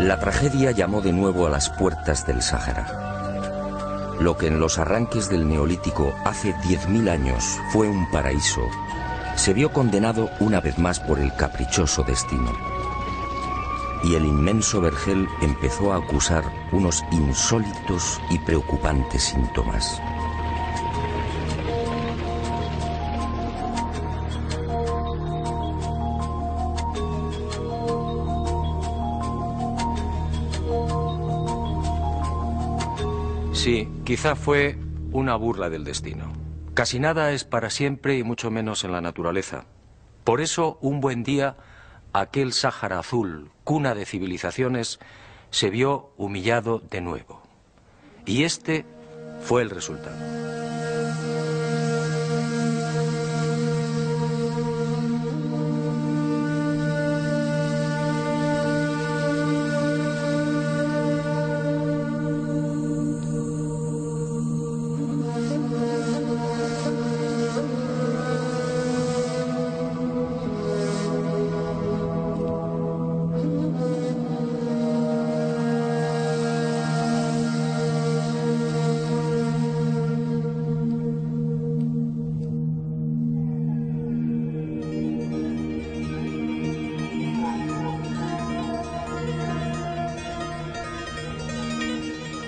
La tragedia llamó de nuevo a las puertas del Sáhara. Lo que en los arranques del Neolítico hace 10.000 años fue un paraíso, se vio condenado una vez más por el caprichoso destino. Y el inmenso vergel empezó a acusar unos insólitos y preocupantes síntomas. Sí, quizá fue una burla del destino. Casi nada es para siempre y mucho menos en la naturaleza. Por eso, un buen día, aquel Sáhara azul, cuna de civilizaciones, se vio humillado de nuevo. Y este fue el resultado.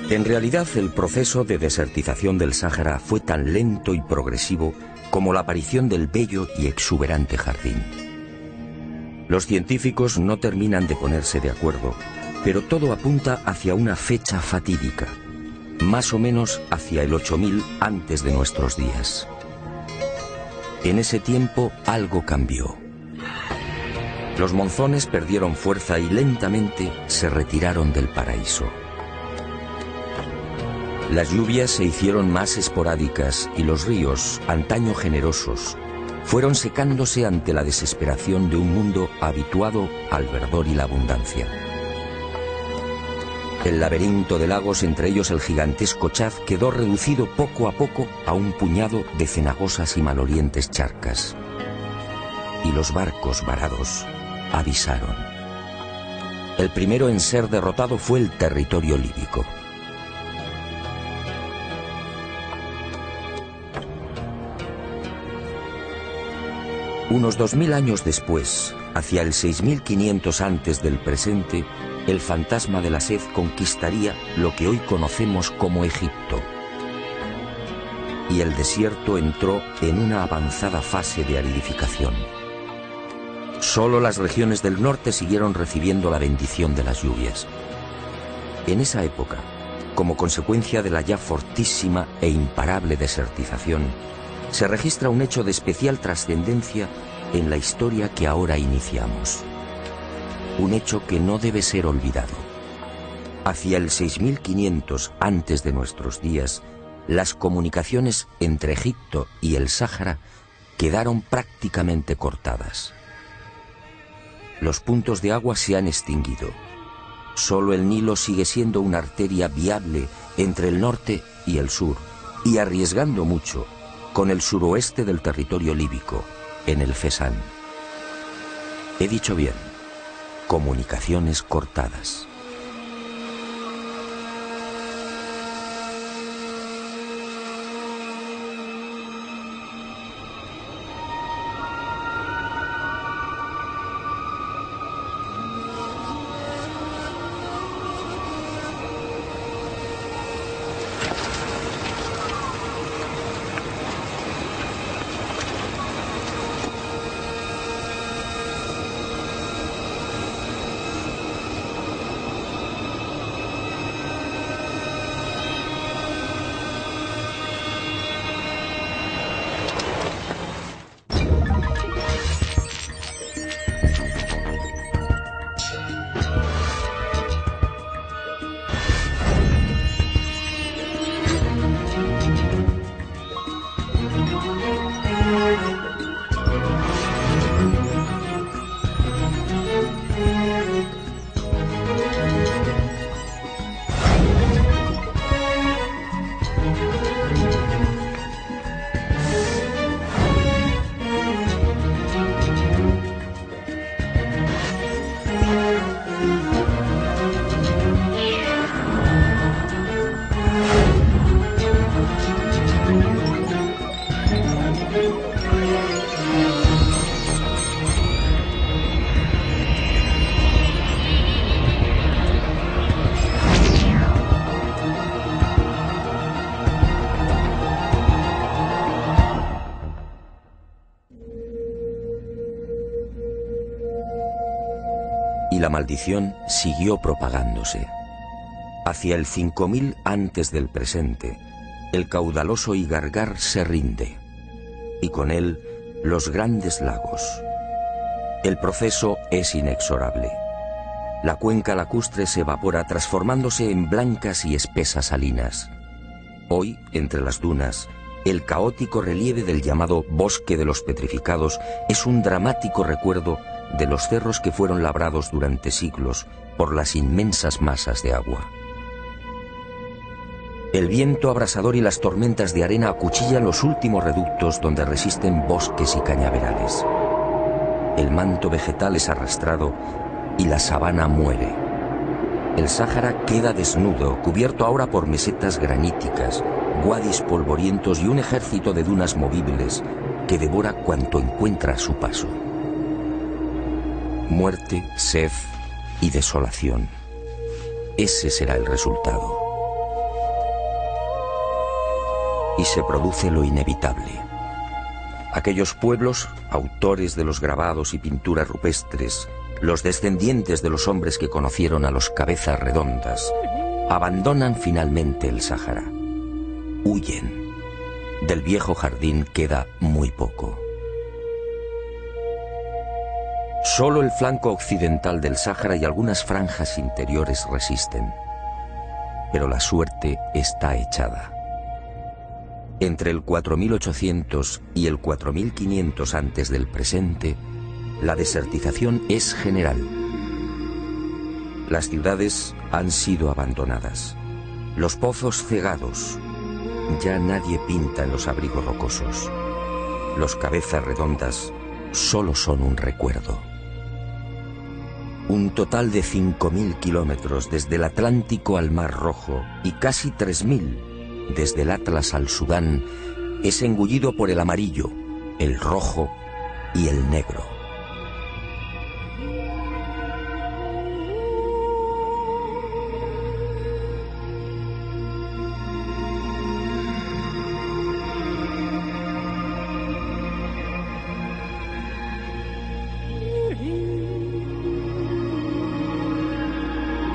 En realidad, el proceso de desertización del Sáhara fue tan lento y progresivo como la aparición del bello y exuberante jardín. Los científicos no terminan de ponerse de acuerdo, pero todo apunta hacia una fecha fatídica, más o menos hacia el 8000 antes de nuestros días. En ese tiempo algo cambió. Los monzones perdieron fuerza y lentamente se retiraron del paraíso. Las lluvias se hicieron más esporádicas y los ríos, antaño generosos, fueron secándose ante la desesperación de un mundo habituado al verdor y la abundancia. El laberinto de lagos, entre ellos el gigantesco Chad, quedó reducido poco a poco a un puñado de cenagosas y malolientes charcas. Y los barcos varados avisaron. El primero en ser derrotado fue el territorio líbico. Unos 2000 años después, hacia el 6500 antes del presente, el fantasma de la sed conquistaría lo que hoy conocemos como Egipto. Y el desierto entró en una avanzada fase de aridificación. Solo las regiones del norte siguieron recibiendo la bendición de las lluvias. En esa época, como consecuencia de la ya fortísima e imparable desertización, se registra un hecho de especial trascendencia en la historia que ahora iniciamos. Un hecho que no debe ser olvidado. Hacia el 6500 antes de nuestros días, las comunicaciones entre Egipto y el Sáhara quedaron prácticamente cortadas. Los puntos de agua se han extinguido. Solo el Nilo sigue siendo una arteria viable entre el norte y el sur, y arriesgando mucho, con el suroeste del territorio líbico, en el Fezzan. He dicho bien, comunicaciones cortadas. la maldición siguió propagándose. Hacia el 5000 antes del presente, el caudaloso Igargar se rinde, y con él los grandes lagos. El proceso es inexorable. La cuenca lacustre se evapora transformándose en blancas y espesas salinas. Hoy, entre las dunas, el caótico relieve del llamado Bosque de los Petrificados es un dramático recuerdo de los cerros que fueron labrados durante siglos por las inmensas masas de agua. El viento abrasador y las tormentas de arena acuchillan los últimos reductos donde resisten bosques y cañaverales. El manto vegetal es arrastrado y la sabana muere. El Sáhara queda desnudo, cubierto ahora por mesetas graníticas, wadis polvorientos y un ejército de dunas movibles que devora cuanto encuentra a su paso. Muerte, sed y desolación. Ese será el resultado. Y se produce lo inevitable. Aquellos pueblos, autores de los grabados y pinturas rupestres, los descendientes de los hombres que conocieron a los cabezas redondas, abandonan finalmente el Sáhara. Huyen. Del viejo jardín queda muy poco. Solo el flanco occidental del Sáhara y algunas franjas interiores resisten. Pero la suerte está echada. Entre el 4800 y el 4500 antes del presente, la desertización es general. Las ciudades han sido abandonadas, los pozos cegados, ya nadie pinta en los abrigos rocosos. Los cabezas redondas solo son un recuerdo. Un total de 5000 kilómetros desde el Atlántico al Mar Rojo y casi 3000 desde el Atlas al Sudán es engullido por el amarillo, el rojo y el negro.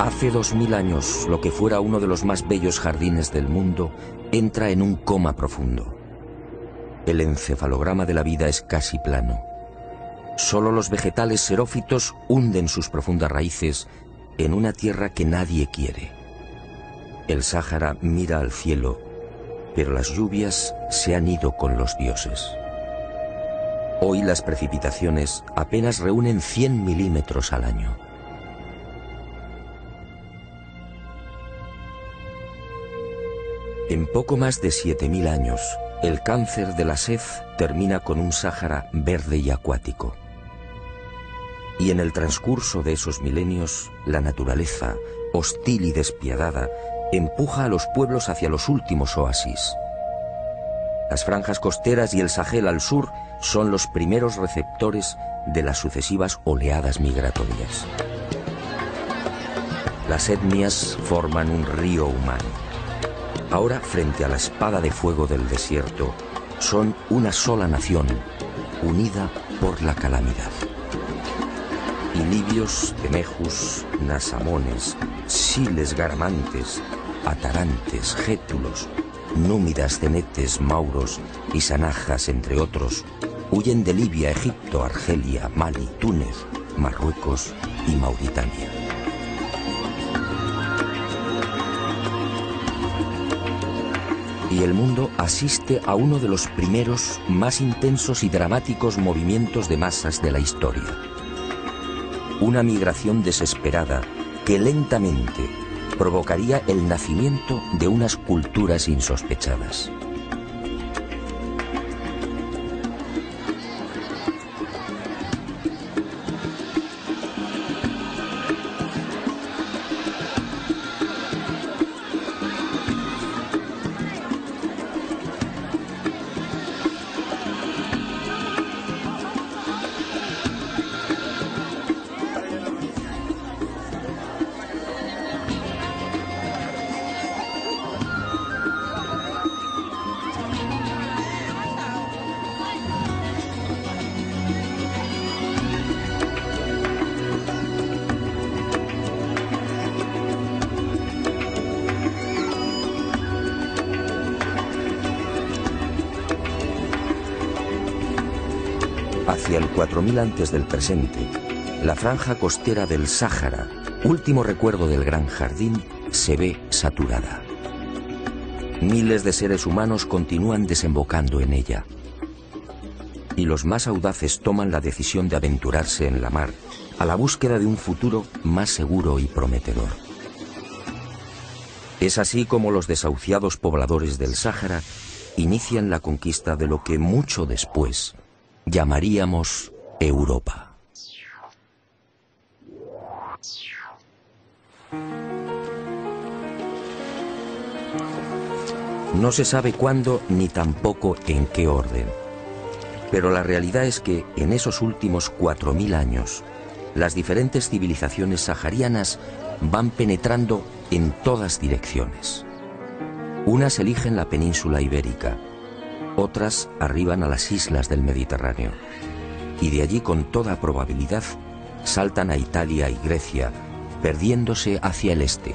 Hace 2000 años, lo que fuera uno de los más bellos jardines del mundo entra en un coma profundo. El encefalograma de la vida es casi plano. Solo los vegetales xerófitos hunden sus profundas raíces en una tierra que nadie quiere. El Sáhara mira al cielo, pero las lluvias se han ido con los dioses. Hoy las precipitaciones apenas reúnen 100 milímetros al año. En poco más de 7000 años, el cáncer de la sed termina con un Sáhara verde y acuático. Y en el transcurso de esos milenios, la naturaleza, hostil y despiadada, empuja a los pueblos hacia los últimos oasis. Las franjas costeras y el Sahel al sur son los primeros receptores de las sucesivas oleadas migratorias. Las etnias forman un río humano. Ahora, frente a la espada de fuego del desierto, son una sola nación, unida por la calamidad. Y libios, temejus, nasamones, siles garamantes, atarantes, gétulos, númidas, cenetes, mauros y sanajas, entre otros, huyen de Libia, Egipto, Argelia, Mali, Túnez, Marruecos y Mauritania. Y el mundo asiste a uno de los primeros, más intensos y dramáticos movimientos de masas de la historia. Una migración desesperada que lentamente provocaría el nacimiento de unas culturas insospechadas. hacia el 4000 antes del presente, la franja costera del Sáhara, último recuerdo del Gran Jardín, se ve saturada. Miles de seres humanos continúan desembocando en ella. Y los más audaces toman la decisión de aventurarse en la mar a la búsqueda de un futuro más seguro y prometedor. Es así como los desahuciados pobladores del Sáhara inician la conquista de lo que mucho después llamaríamos Europa. No se sabe cuándo ni tampoco en qué orden. Pero la realidad es que en esos últimos 4000 años, las diferentes civilizaciones saharianas van penetrando en todas direcciones. Unas eligen la península ibérica, otras arriban a las islas del Mediterráneo, y de allí con toda probabilidad saltan a Italia y Grecia, perdiéndose hacia el este.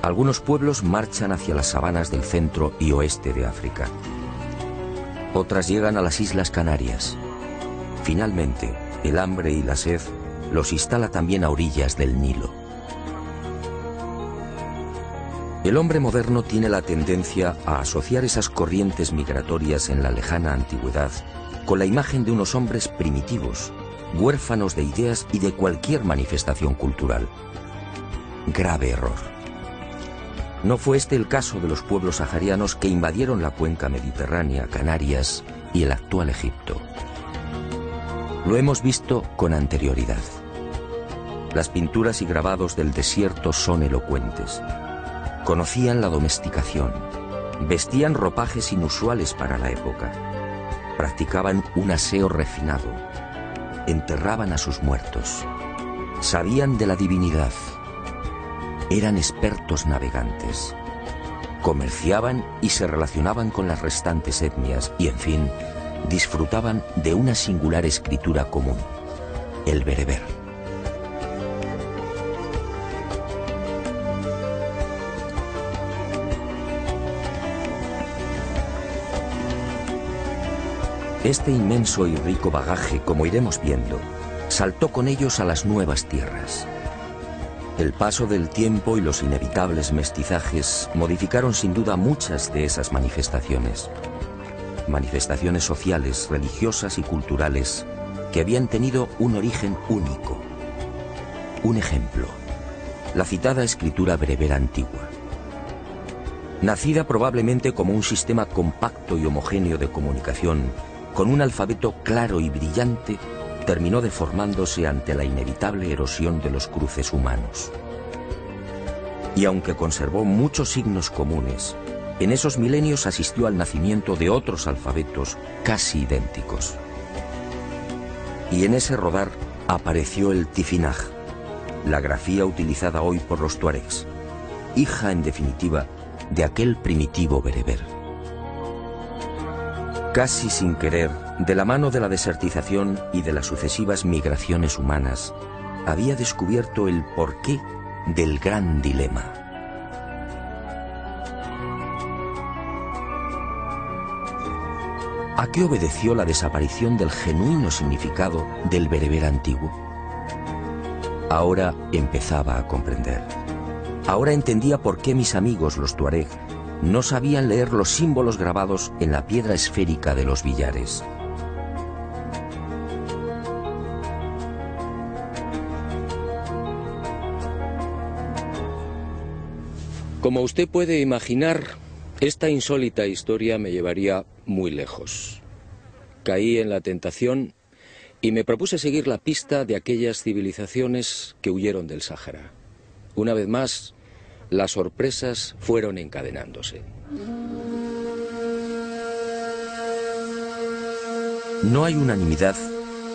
Algunos pueblos marchan hacia las sabanas del centro y oeste de África. Otras llegan a las Islas Canarias. Finalmente, el hambre y la sed los instala también a orillas del Nilo. El hombre moderno tiene la tendencia a asociar esas corrientes migratorias en la lejana antigüedad con la imagen de unos hombres primitivos, huérfanos de ideas y de cualquier manifestación cultural. Grave error. No fue este el caso de los pueblos saharianos que invadieron la cuenca mediterránea, Canarias y el actual Egipto. Lo hemos visto con anterioridad. Las pinturas y grabados del desierto son elocuentes. Conocían la domesticación, vestían ropajes inusuales para la época, practicaban un aseo refinado, enterraban a sus muertos, sabían de la divinidad, eran expertos navegantes, comerciaban y se relacionaban con las restantes etnias y, en fin, disfrutaban de una singular escritura común, el bereber. Este inmenso y rico bagaje, como iremos viendo, saltó con ellos a las nuevas tierras. El paso del tiempo y los inevitables mestizajes modificaron sin duda muchas de esas manifestaciones. Manifestaciones sociales, religiosas y culturales que habían tenido un origen único. Un ejemplo, la citada escritura bereber antigua. Nacida probablemente como un sistema compacto y homogéneo de comunicación, con un alfabeto claro y brillante, terminó deformándose ante la inevitable erosión de los cruces humanos. Y aunque conservó muchos signos comunes, en esos milenios asistió al nacimiento de otros alfabetos casi idénticos. Y en ese rodar apareció el tifinagh, la grafía utilizada hoy por los tuaregs, hija en definitiva de aquel primitivo bereber. Casi sin querer, de la mano de la desertización y de las sucesivas migraciones humanas, había descubierto el porqué del gran dilema. ¿A qué obedeció la desaparición del genuino significado del bereber antiguo? Ahora empezaba a comprender. Ahora entendía por qué mis amigos los tuareg no sabían leer los símbolos grabados en la piedra esférica de los billares. Como usted puede imaginar, esta insólita historia me llevaría muy lejos. Caí en la tentación y me propuse seguir la pista de aquellas civilizaciones que huyeron del Sáhara. Una vez más, las sorpresas fueron encadenándose. No hay unanimidad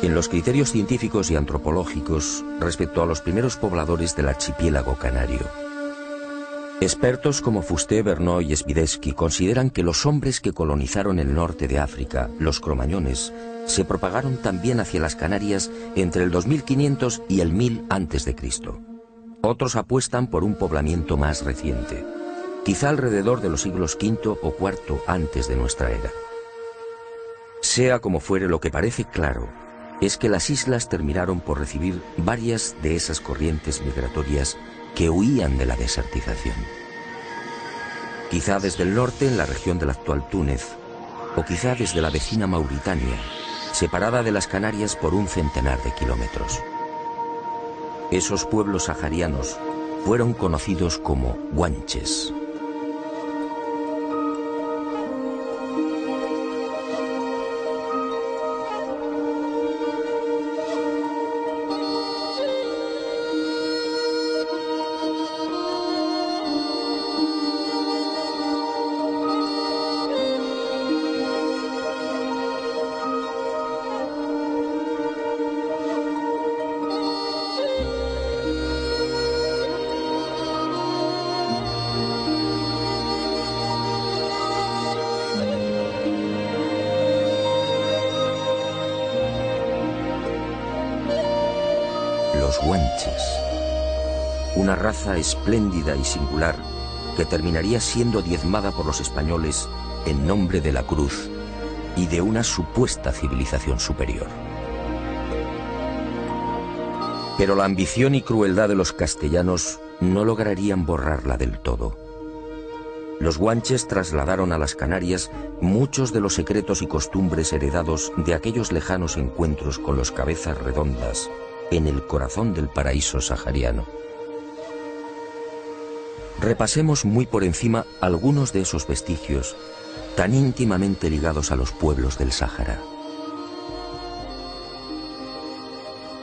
en los criterios científicos y antropológicos respecto a los primeros pobladores del archipiélago canario. Expertos como Fusté, Verneau y Swiderski consideran que los hombres que colonizaron el norte de África, los cromañones, se propagaron también hacia las Canarias entre el 2500 y el 1000 a.C. Otros apuestan por un poblamiento más reciente, quizá alrededor de los siglos V o IV antes de nuestra era. Sea como fuere, lo que parece claro es que las islas terminaron por recibir varias de esas corrientes migratorias que huían de la desertización. Quizá desde el norte, en la región del actual Túnez, o quizá desde la vecina Mauritania, separada de las Canarias por un centenar de kilómetros. Esos pueblos saharianos fueron conocidos como guanches. Los guanches, una raza espléndida y singular que terminaría siendo diezmada por los españoles en nombre de la cruz y de una supuesta civilización superior. Pero la ambición y crueldad de los castellanos no lograrían borrarla del todo. Los guanches trasladaron a las Canarias muchos de los secretos y costumbres heredados de aquellos lejanos encuentros con los cabezas redondas en el corazón del paraíso sahariano. Repasemos muy por encima algunos de esos vestigios tan íntimamente ligados a los pueblos del Sáhara.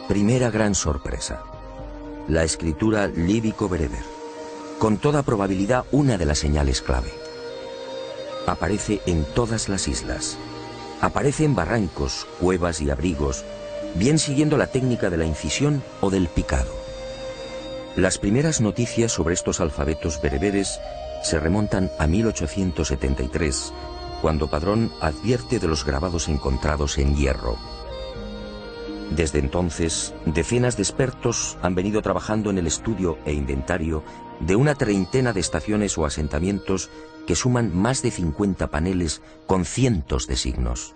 Primera gran sorpresa: la escritura líbico-bereber, con toda probabilidad una de las señales clave. Aparece en todas las islas, aparece en barrancos, cuevas y abrigos, bien siguiendo la técnica de la incisión o del picado. Las primeras noticias sobre estos alfabetos bereberes se remontan a 1873, cuando Padrón advierte de los grabados encontrados en hierro. Desde entonces, decenas de expertos han venido trabajando en el estudio e inventario de una treintena de estaciones o asentamientos que suman más de 50 paneles con cientos de signos.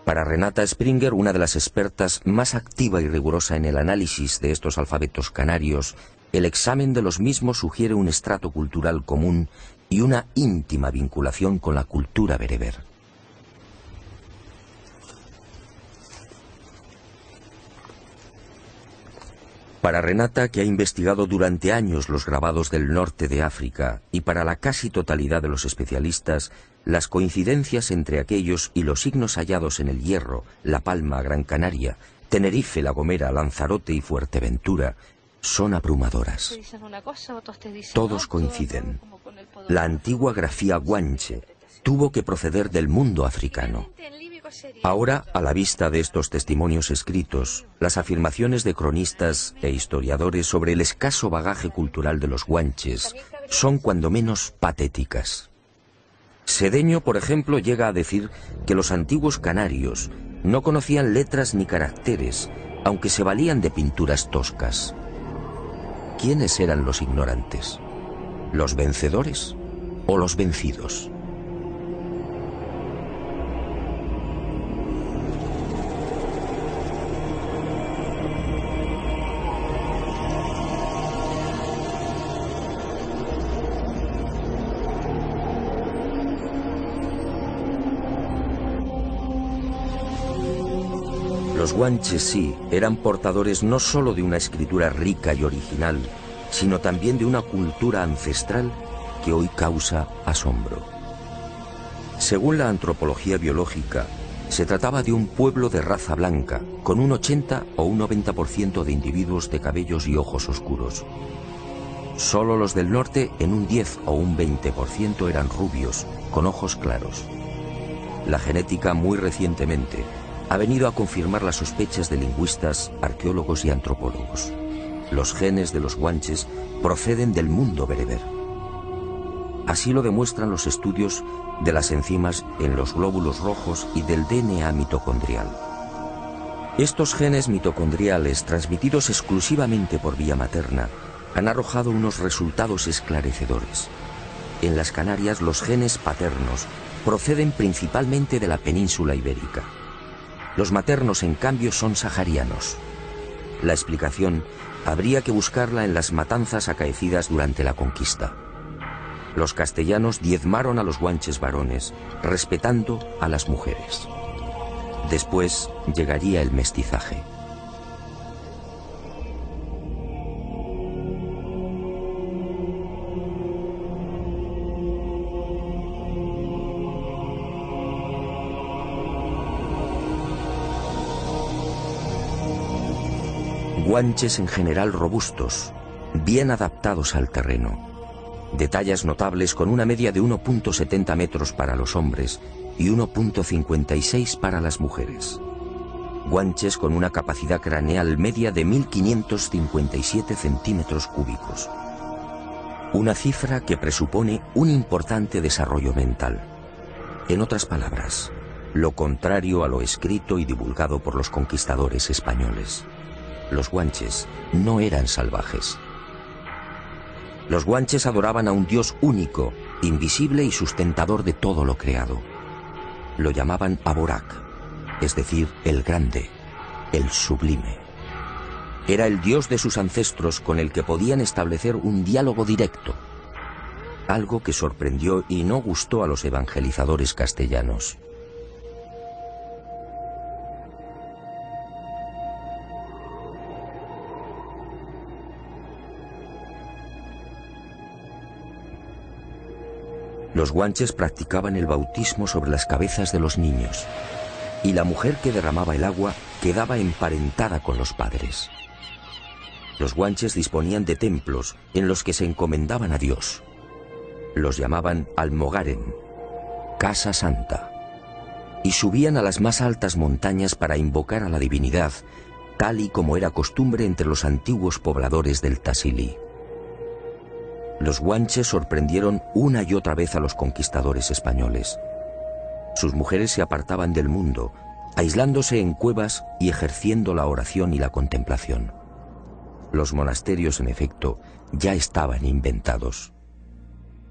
Para Renata Springer, una de las expertas más activa y rigurosa en el análisis de estos alfabetos canarios, el examen de los mismos sugiere un estrato cultural común y una íntima vinculación con la cultura bereber. Para Renata, que ha investigado durante años los grabados del norte de África, y para la casi totalidad de los especialistas, las coincidencias entre aquellos y los signos hallados en el Hierro, La Palma, Gran Canaria, Tenerife, La Gomera, Lanzarote y Fuerteventura son abrumadoras. Todos coinciden. La antigua grafía guanche tuvo que proceder del mundo africano. Ahora, a la vista de estos testimonios escritos, las afirmaciones de cronistas e historiadores sobre el escaso bagaje cultural de los guanches son cuando menos patéticas. Sedeño, por ejemplo, llega a decir que los antiguos canarios no conocían letras ni caracteres, aunque se valían de pinturas toscas. ¿Quiénes eran los ignorantes? ¿Los vencedores o los vencidos? Los guanches, sí, eran portadores no solo de una escritura rica y original, sino también de una cultura ancestral que hoy causa asombro. Según la antropología biológica, se trataba de un pueblo de raza blanca, con un 80 o un 90% de individuos de cabellos y ojos oscuros. Solo los del norte, en un 10 o un 20%, eran rubios, con ojos claros. La genética, muy recientemente, ha venido a confirmar las sospechas de lingüistas, arqueólogos y antropólogos. Los genes de los guanches proceden del mundo bereber. Así lo demuestran los estudios de las enzimas en los glóbulos rojos y del DNA mitocondrial. Estos genes mitocondriales, transmitidos exclusivamente por vía materna, han arrojado unos resultados esclarecedores. En las Canarias, los genes paternos proceden principalmente de la península ibérica. Los maternos, en cambio, son saharianos. La explicación habría que buscarla en las matanzas acaecidas durante la conquista. Los castellanos diezmaron a los guanches varones, respetando a las mujeres. Después llegaría el mestizaje. Guanches en general robustos, bien adaptados al terreno. De tallas notables, con una media de 1,70 metros para los hombres y 1,56 para las mujeres. Guanches con una capacidad craneal media de 1.557 centímetros cúbicos. Una cifra que presupone un importante desarrollo mental. En otras palabras, lo contrario a lo escrito y divulgado por los conquistadores españoles. Los guanches no eran salvajes. Los guanches adoraban a un Dios único, invisible y sustentador de todo lo creado. Lo llamaban Aborak, es decir, el grande, el sublime. Era el Dios de sus ancestros con el que podían establecer un diálogo directo, algo que sorprendió y no gustó a los evangelizadores castellanos. Los guanches practicaban el bautismo sobre las cabezas de los niños, y la mujer que derramaba el agua quedaba emparentada con los padres. Los guanches disponían de templos en los que se encomendaban a Dios. Los llamaban Almogaren, Casa Santa, y subían a las más altas montañas para invocar a la divinidad, tal y como era costumbre entre los antiguos pobladores del Tasilí. Los guanches sorprendieron una y otra vez a los conquistadores españoles. Sus mujeres se apartaban del mundo, aislándose en cuevas y ejerciendo la oración y la contemplación. Los monasterios, en efecto, ya estaban inventados.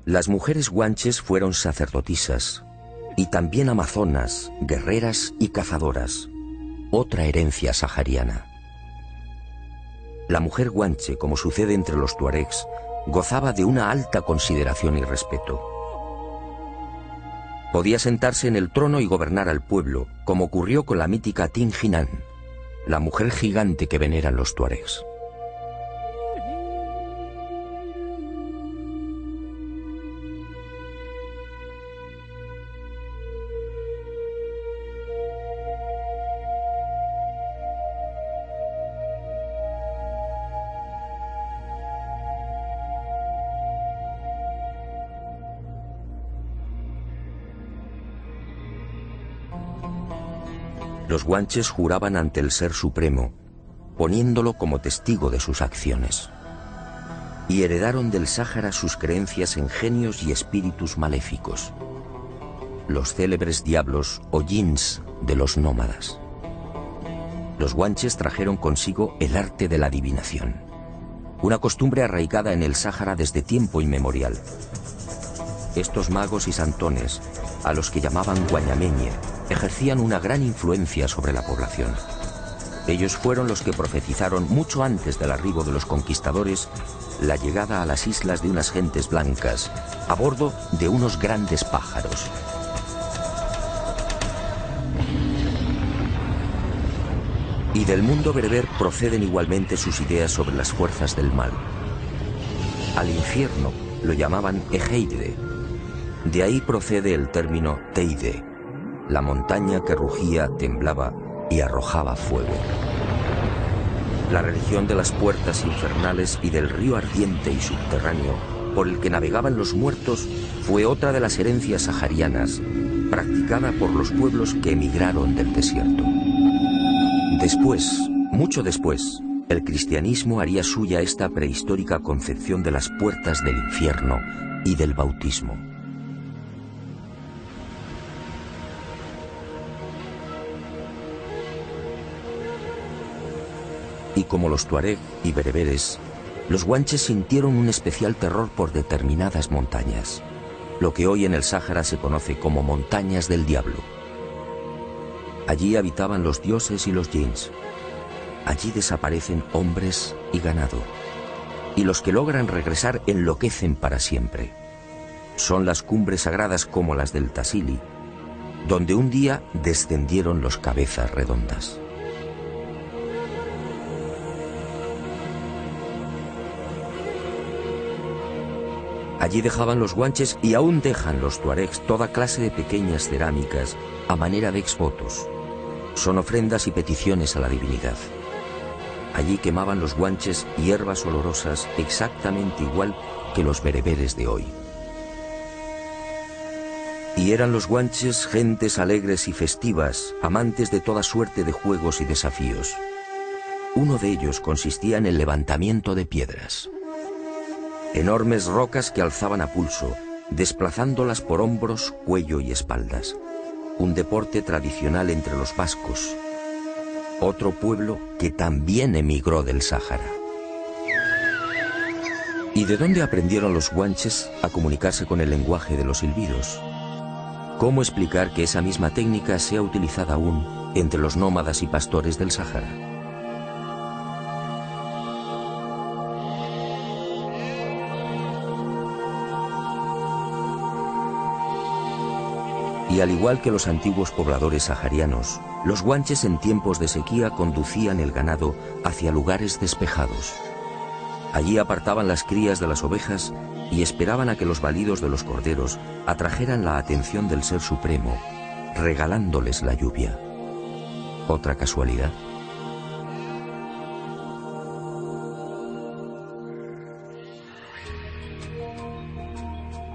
Las mujeres guanches fueron sacerdotisas y también amazonas, guerreras y cazadoras, otra herencia sahariana. La mujer guanche, como sucede entre los tuaregs, gozaba de una alta consideración y respeto. Podía sentarse en el trono y gobernar al pueblo, como ocurrió con la mítica Tin Jinan, la mujer gigante que veneran los tuaregs. Los guanches juraban ante el Ser Supremo, poniéndolo como testigo de sus acciones. Y heredaron del Sáhara sus creencias en genios y espíritus maléficos, los célebres diablos o yins de los nómadas. Los guanches trajeron consigo el arte de la adivinación, una costumbre arraigada en el Sáhara desde tiempo inmemorial. Estos magos y santones, a los que llamaban guañameñe, ejercían una gran influencia sobre la población. Ellos fueron los que profetizaron mucho antes del arribo de los conquistadores la llegada a las islas de unas gentes blancas a bordo de unos grandes pájaros. Y del mundo bereber proceden igualmente sus ideas sobre las fuerzas del mal. Al infierno lo llamaban Egeide. De ahí procede el término Teide, la montaña que rugía, temblaba y arrojaba fuego. La religión de las puertas infernales y del río ardiente y subterráneo por el que navegaban los muertos fue otra de las herencias saharianas, practicada por los pueblos que emigraron del desierto. Después, mucho después, el cristianismo haría suya esta prehistórica concepción de las puertas del infierno y del bautismo. Y como los tuareg y bereberes, los guanches sintieron un especial terror por determinadas montañas, lo que hoy en el Sáhara se conoce como montañas del diablo. Allí habitaban los dioses y los jinns. Allí desaparecen hombres y ganado. Y los que logran regresar enloquecen para siempre. Son las cumbres sagradas como las del Tassili, donde un día descendieron los cabezas redondas. Allí dejaban los guanches y aún dejan los tuaregs toda clase de pequeñas cerámicas a manera de exvotos. Son ofrendas y peticiones a la divinidad. Allí quemaban los guanches hierbas olorosas exactamente igual que los bereberes de hoy. Y eran los guanches gentes alegres y festivas, amantes de toda suerte de juegos y desafíos. Uno de ellos consistía en el levantamiento de piedras. Enormes rocas que alzaban a pulso, desplazándolas por hombros, cuello y espaldas. Un deporte tradicional entre los vascos, otro pueblo que también emigró del Sáhara. ¿Y de dónde aprendieron los guanches a comunicarse con el lenguaje de los silbidos? ¿Cómo explicar que esa misma técnica sea utilizada aún entre los nómadas y pastores del Sáhara? Y al igual que los antiguos pobladores saharianos, los guanches en tiempos de sequía conducían el ganado hacia lugares despejados. Allí apartaban las crías de las ovejas y esperaban a que los balidos de los corderos atrajeran la atención del Ser Supremo, regalándoles la lluvia. ¿Otra casualidad?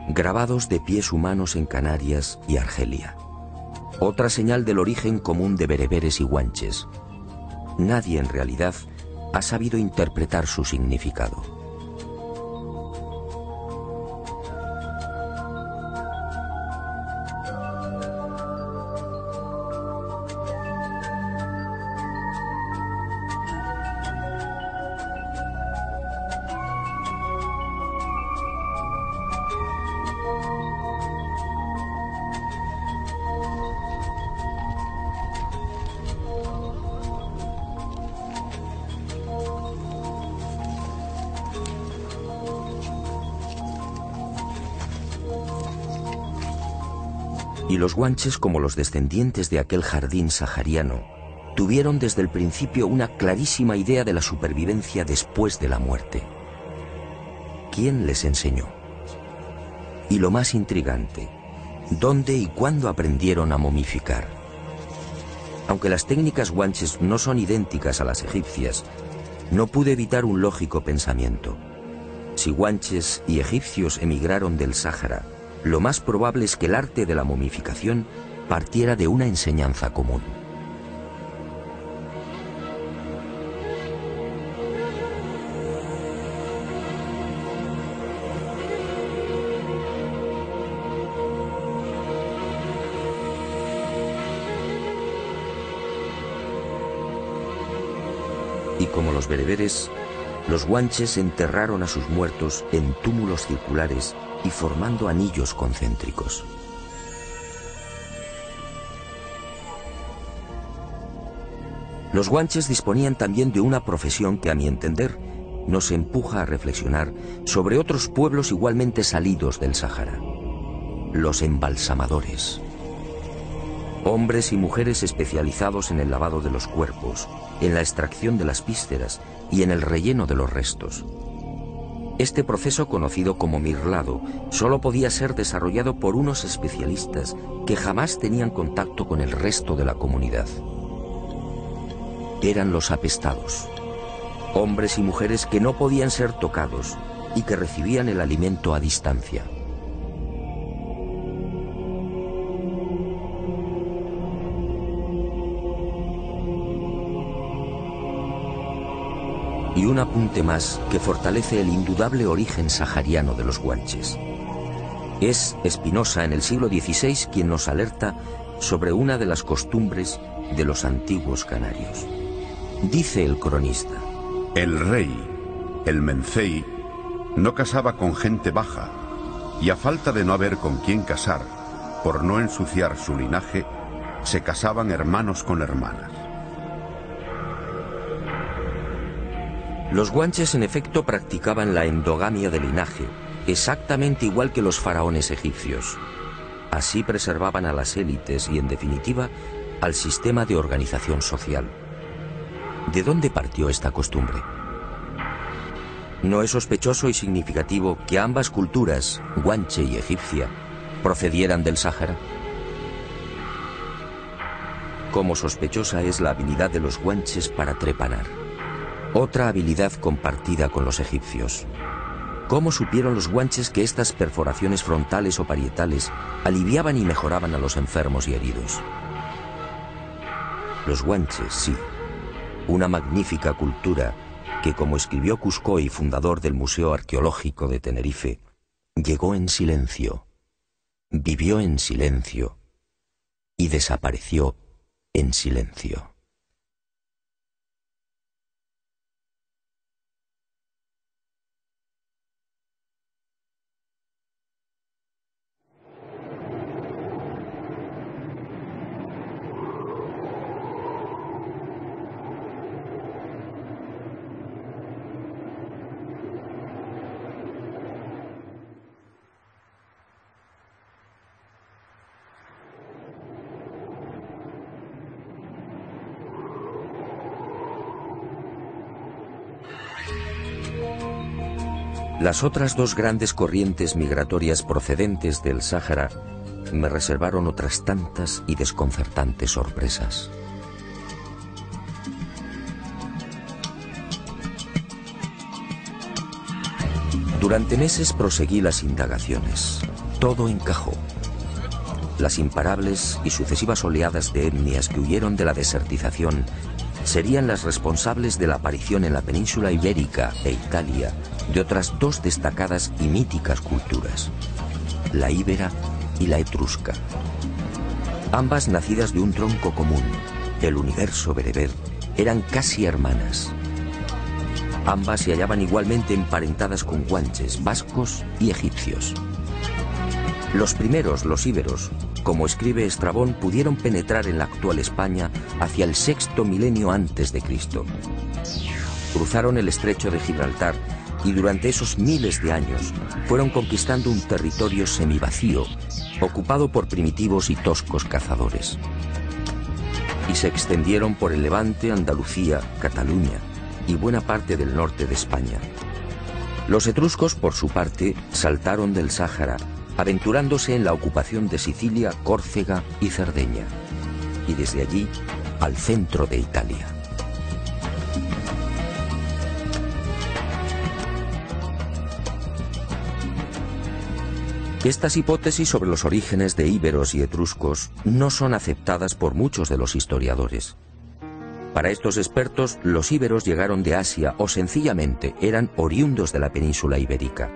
Grabados de pies humanos en Canarias y Argelia. Otra señal del origen común de bereberes y guanches. Nadie en realidad ha sabido interpretar su significado. Y los guanches, como los descendientes de aquel jardín sahariano, tuvieron desde el principio una clarísima idea de la supervivencia después de la muerte. ¿Quién les enseñó? Y lo más intrigante, ¿dónde y cuándo aprendieron a momificar? Aunque las técnicas guanches no son idénticas a las egipcias, no pude evitar un lógico pensamiento. Si guanches y egipcios emigraron del Sáhara, lo más probable es que el arte de la momificación partiera de una enseñanza común. Y como los bereberes, los guanches enterraron a sus muertos en túmulos circulares y formando anillos concéntricos. Los guanches disponían también de una profesión que, a mi entender, nos empuja a reflexionar sobre otros pueblos igualmente salidos del Sáhara: los embalsamadores. Hombres y mujeres especializados en el lavado de los cuerpos, en la extracción de las vísceras y en el relleno de los restos. Este proceso, conocido como mirlado, solo podía ser desarrollado por unos especialistas que jamás tenían contacto con el resto de la comunidad. Eran los apestados, hombres y mujeres que no podían ser tocados y que recibían el alimento a distancia. Y un apunte más que fortalece el indudable origen sahariano de los guanches. Es Spinoza en el siglo XVI quien nos alerta sobre una de las costumbres de los antiguos canarios. Dice el cronista: el rey, el mencey, no casaba con gente baja, y a falta de no haber con quién casar, por no ensuciar su linaje, se casaban hermanos con hermanas. Los guanches en efecto practicaban la endogamia de linaje, exactamente igual que los faraones egipcios. Así preservaban a las élites y, en definitiva, al sistema de organización social. ¿De dónde partió esta costumbre? ¿No es sospechoso y significativo que ambas culturas, guanche y egipcia, procedieran del Sáhara? Como sospechosa es la habilidad de los guanches para trepanar, otra habilidad compartida con los egipcios. ¿Cómo supieron los guanches que estas perforaciones frontales o parietales aliviaban y mejoraban a los enfermos y heridos? Los guanches, sí, una magnífica cultura que, como escribió Cuscoy, fundador del Museo Arqueológico de Tenerife, llegó en silencio, vivió en silencio y desapareció en silencio. Las otras dos grandes corrientes migratorias procedentes del Sáhara me reservaron otras tantas y desconcertantes sorpresas. Durante meses proseguí las indagaciones. Todo encajó. Las imparables y sucesivas oleadas de etnias que huyeron de la desertización serían las responsables de la aparición en la península ibérica e Italia de otras dos destacadas y míticas culturas, la íbera y la etrusca. Ambas nacidas de un tronco común, el universo bereber, eran casi hermanas. Ambas se hallaban igualmente emparentadas con guanches, vascos y egipcios. Los primeros, los íberos, como escribe Estrabón, pudieron penetrar en la actual España hacia el sexto milenio antes de Cristo. Cruzaron el estrecho de Gibraltar y durante esos miles de años fueron conquistando un territorio semivacío, ocupado por primitivos y toscos cazadores. Y se extendieron por el Levante, Andalucía, Cataluña y buena parte del norte de España. Los etruscos, por su parte, saltaron del Sáhara, aventurándose en la ocupación de Sicilia, Córcega y Cerdeña, y desde allí al centro de Italia. Estas hipótesis sobre los orígenes de íberos y etruscos no son aceptadas por muchos de los historiadores. Para estos expertos, los íberos llegaron de Asia o sencillamente eran oriundos de la península ibérica.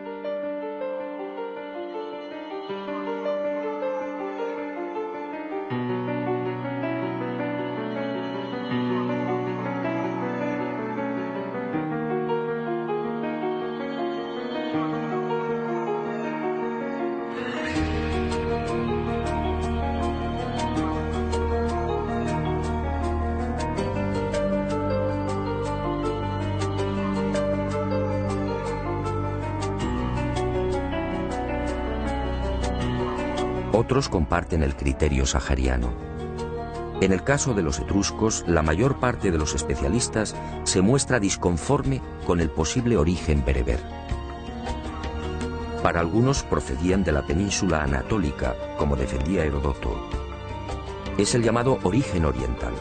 Otros comparten el criterio sahariano. En el caso de los etruscos, la mayor parte de los especialistas se muestra disconforme con el posible origen bereber. Para algunos procedían de la península anatólica, como defendía Heródoto. Es el llamado origen oriental.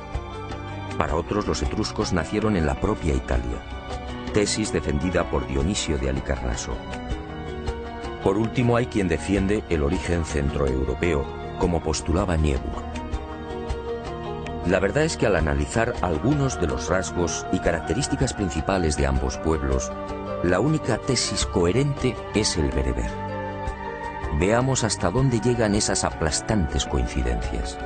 Para otros, los etruscos nacieron en la propia Italia, tesis defendida por Dionisio de Halicarnaso. Por último, hay quien defiende el origen centroeuropeo, como postulaba Niebuhr. La verdad es que al analizar algunos de los rasgos y características principales de ambos pueblos, la única tesis coherente es el bereber. Veamos hasta dónde llegan esas aplastantes coincidencias.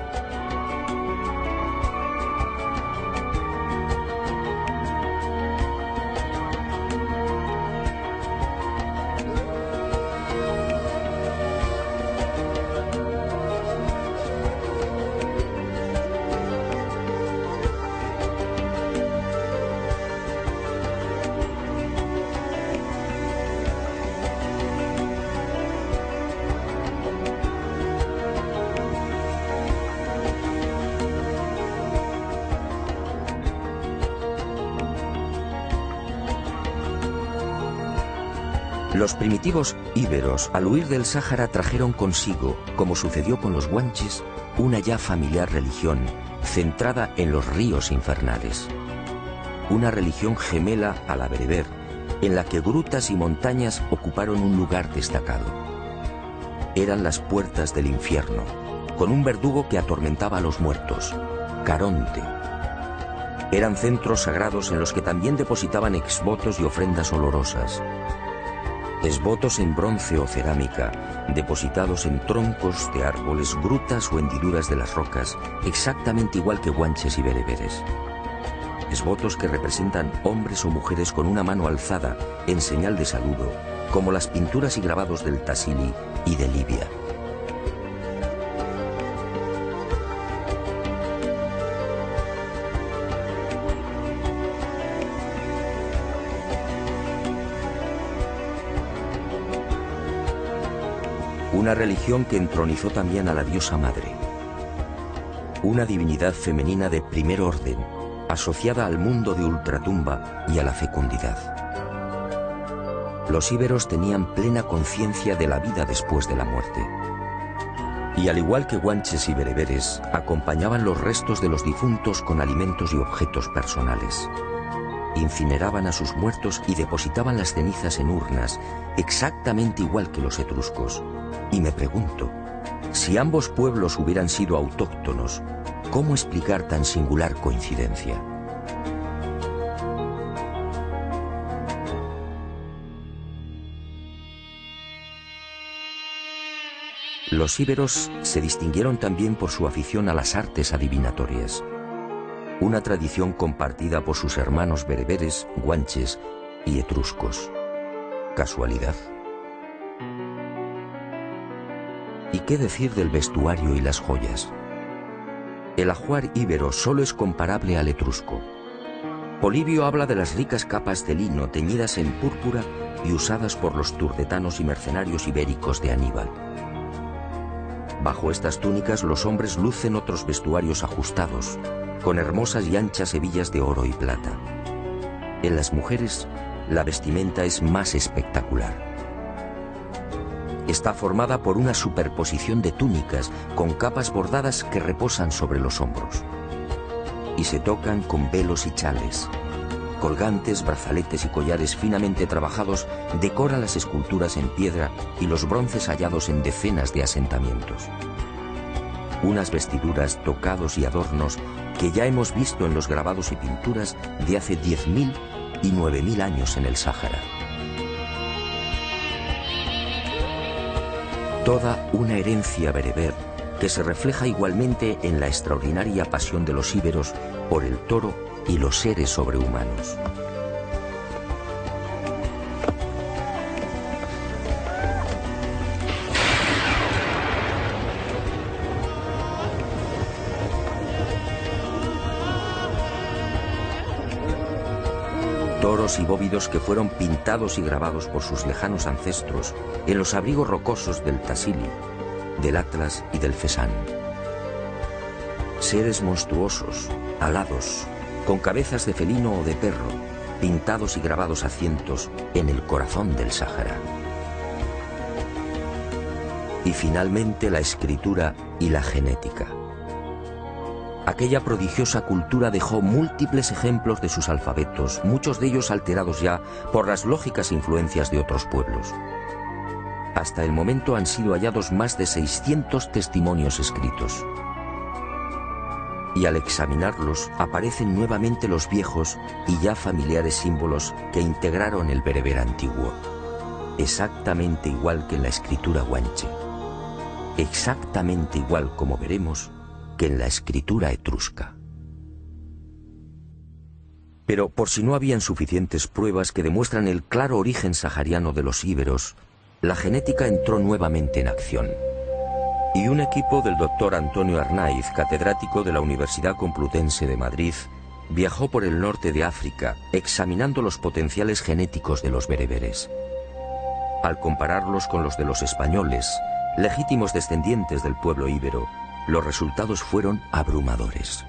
Los primitivos íberos, al huir del Sáhara, trajeron consigo, como sucedió con los guanches, una ya familiar religión centrada en los ríos infernales. Una religión gemela a la bereber, en la que grutas y montañas ocuparon un lugar destacado. Eran las puertas del infierno, con un verdugo que atormentaba a los muertos, Caronte. Eran centros sagrados en los que también depositaban exvotos y ofrendas olorosas. Exvotos en bronce o cerámica, depositados en troncos de árboles, grutas o hendiduras de las rocas, exactamente igual que guanches y bereberes. Exvotos que representan hombres o mujeres con una mano alzada en señal de saludo, como las pinturas y grabados del Tassili y de Libia. Una religión que entronizó también a la diosa madre. Una divinidad femenina de primer orden, asociada al mundo de ultratumba y a la fecundidad. Los íberos tenían plena conciencia de la vida después de la muerte. Y al igual que guanches y bereberes, acompañaban los restos de los difuntos con alimentos y objetos personales. Incineraban a sus muertos y depositaban las cenizas en urnas, exactamente igual que los etruscos. Y me pregunto, si ambos pueblos hubieran sido autóctonos, ¿cómo explicar tan singular coincidencia? Los íberos se distinguieron también por su afición a las artes adivinatorias, una tradición compartida por sus hermanos bereberes, guanches y etruscos. ¿Casualidad? ¿Y qué decir del vestuario y las joyas? El ajuar íbero solo es comparable al etrusco. Polibio habla de las ricas capas de lino teñidas en púrpura y usadas por los turdetanos y mercenarios ibéricos de Aníbal. Bajo estas túnicas los hombres lucen otros vestuarios ajustados, con hermosas y anchas hebillas de oro y plata. En las mujeres, la vestimenta es más espectacular. Está formada por una superposición de túnicas con capas bordadas que reposan sobre los hombros. Y se tocan con velos y chales. Colgantes, brazaletes y collares finamente trabajados decoran las esculturas en piedra y los bronces hallados en decenas de asentamientos. Unas vestiduras, tocados y adornos que ya hemos visto en los grabados y pinturas de hace 10.000 y 9.000 años en el Sáhara. Toda una herencia bereber que se refleja igualmente en la extraordinaria pasión de los íberos por el toro y los seres sobrehumanos. Toros y bóvidos que fueron pintados y grabados por sus lejanos ancestros en los abrigos rocosos del Tassili, del Atlas y del Fesán. Seres monstruosos, alados, con cabezas de felino o de perro, pintados y grabados a cientos en el corazón del Sáhara. Y finalmente la escritura y la genética. Aquella prodigiosa cultura dejó múltiples ejemplos de sus alfabetos, muchos de ellos alterados ya por las lógicas influencias de otros pueblos. Hasta el momento han sido hallados más de 600 testimonios escritos. Y al examinarlos aparecen nuevamente los viejos y ya familiares símbolos que integraron el bereber antiguo, exactamente igual que en la escritura guanche, exactamente igual, como veremos, que en la escritura etrusca. Pero por si no habían suficientes pruebas que demuestran el claro origen sahariano de los íberos, la genética entró nuevamente en acción. Y un equipo del doctor Antonio Arnaiz, catedrático de la Universidad Complutense de Madrid, viajó por el norte de África examinando los potenciales genéticos de los bereberes. Al compararlos con los de los españoles, legítimos descendientes del pueblo íbero, los resultados fueron abrumadores.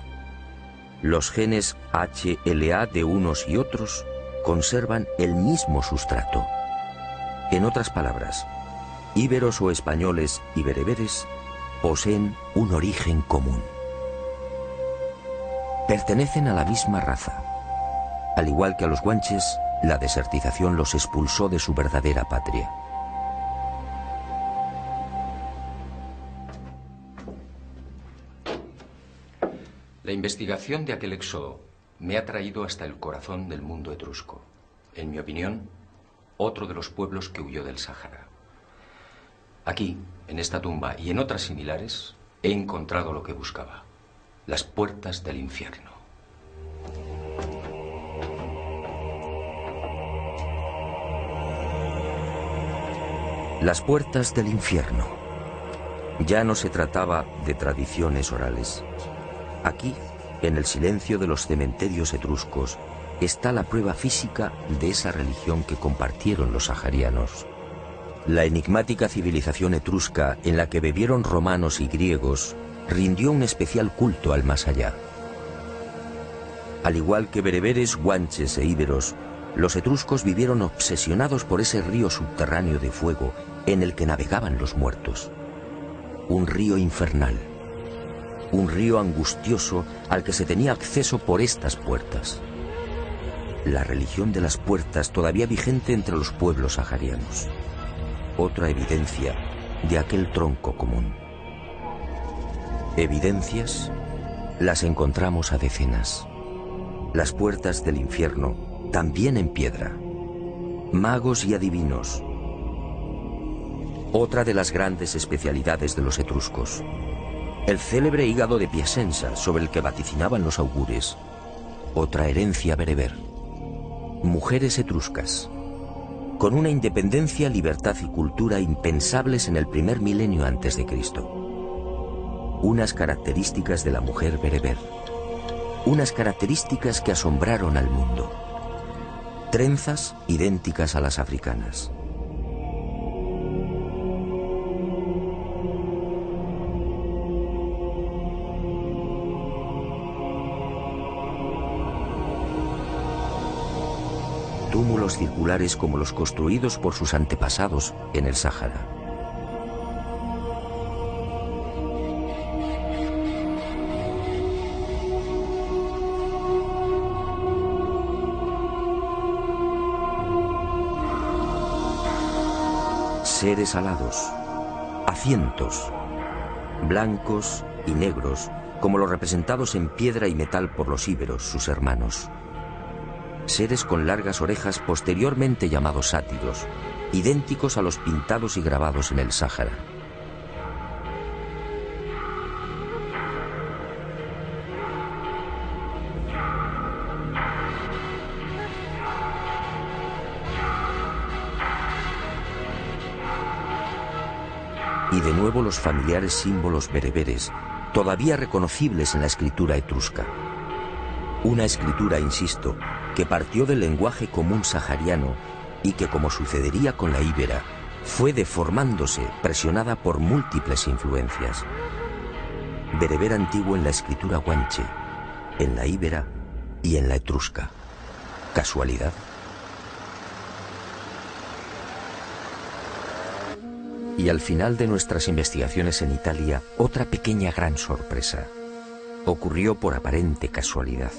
Los genes HLA de unos y otros conservan el mismo sustrato. En otras palabras, íberos o españoles y bereberes poseen un origen común. Pertenecen a la misma raza. Al igual que a los guanches, la desertización los expulsó de su verdadera patria. La investigación de aquel éxodo me ha traído hasta el corazón del mundo etrusco. En mi opinión, otro de los pueblos que huyó del Sáhara. Aquí, en esta tumba y en otras similares, he encontrado lo que buscaba: las puertas del infierno. Las puertas del infierno. Ya no se trataba de tradiciones orales. Aquí, en el silencio de los cementerios etruscos, está la prueba física de esa religión que compartieron los saharianos. La enigmática civilización etrusca, en la que bebieron romanos y griegos, rindió un especial culto al más allá. Al igual que bereberes, guanches e íberos, los etruscos vivieron obsesionados por ese río subterráneo de fuego en el que navegaban los muertos. Un río infernal. Un río angustioso al que se tenía acceso por estas puertas. La religión de las puertas todavía vigente entre los pueblos saharianos. Otra evidencia de aquel tronco común. Evidencias las encontramos a decenas. Las puertas del infierno, también en piedra. Magos y adivinos. Otra de las grandes especialidades de los etruscos. El célebre hígado de Piacenza, sobre el que vaticinaban los augures. Otra herencia bereber. Mujeres etruscas. Con una independencia, libertad y cultura impensables en el primer milenio antes de Cristo. Unas características de la mujer bereber. Unas características que asombraron al mundo. Trenzas idénticas a las africanas. Túmulos circulares como los construidos por sus antepasados en el Sáhara. Seres alados, a cientos, blancos y negros, como los representados en piedra y metal por los íberos, sus hermanos. Seres con largas orejas posteriormente llamados sátiros, idénticos a los pintados y grabados en el Sáhara. Y de nuevo los familiares símbolos bereberes, todavía reconocibles en la escritura etrusca. Una escritura, insisto, que partió del lenguaje común sahariano y que, como sucedería con la íbera, fue deformándose, presionada por múltiples influencias. Bereber antiguo en la escritura guanche, en la íbera y en la etrusca. ¿Casualidad? Y al final de nuestras investigaciones en Italia, otra pequeña gran sorpresa. Ocurrió por aparente casualidad.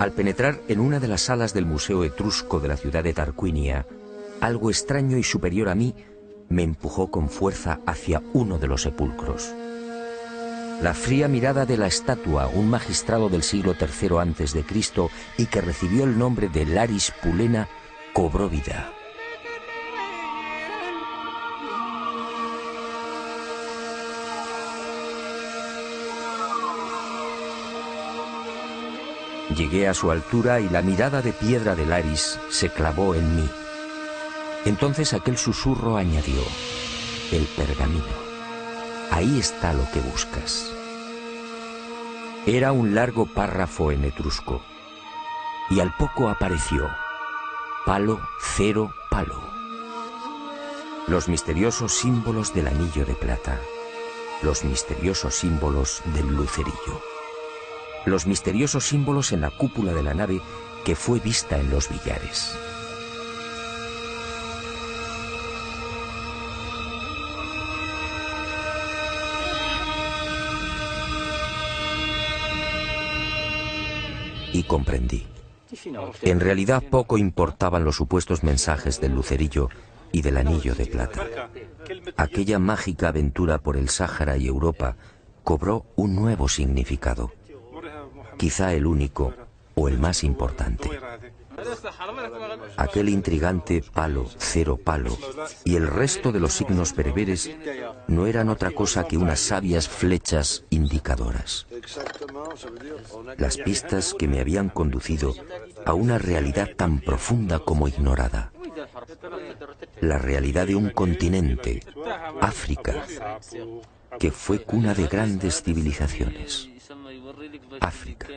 Al penetrar en una de las salas del Museo Etrusco de la ciudad de Tarquinia, algo extraño y superior a mí me empujó con fuerza hacia uno de los sepulcros. La fría mirada de la estatua, un magistrado del siglo III a.C. y que recibió el nombre de Laris Pulena, cobró vida. Llegué a su altura y la mirada de piedra de Laris se clavó en mí. Entonces aquel susurro añadió: el pergamino. Ahí está lo que buscas. Era un largo párrafo en etrusco. Y al poco apareció: palo, cero, palo. Los misteriosos símbolos del anillo de plata. Los misteriosos símbolos del lucerillo. Los misteriosos símbolos en la cúpula de la nave que fue vista en los billares. Y comprendí. En realidad poco importaban los supuestos mensajes del lucerillo y del anillo de plata. Aquella mágica aventura por el Sáhara y Europa cobró un nuevo significado, quizá el único o el más importante. Aquel intrigante palo, cero palo y el resto de los signos bereberes no eran otra cosa que unas sabias flechas indicadoras. Las pistas que me habían conducido a una realidad tan profunda como ignorada. La realidad de un continente, África, que fue cuna de grandes civilizaciones. África,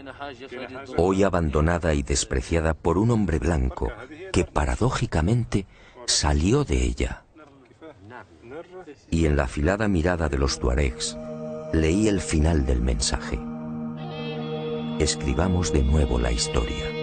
hoy abandonada y despreciada por un hombre blanco que paradójicamente salió de ella. Y en la afilada mirada de los tuaregs leí el final del mensaje. Escribamos de nuevo la historia.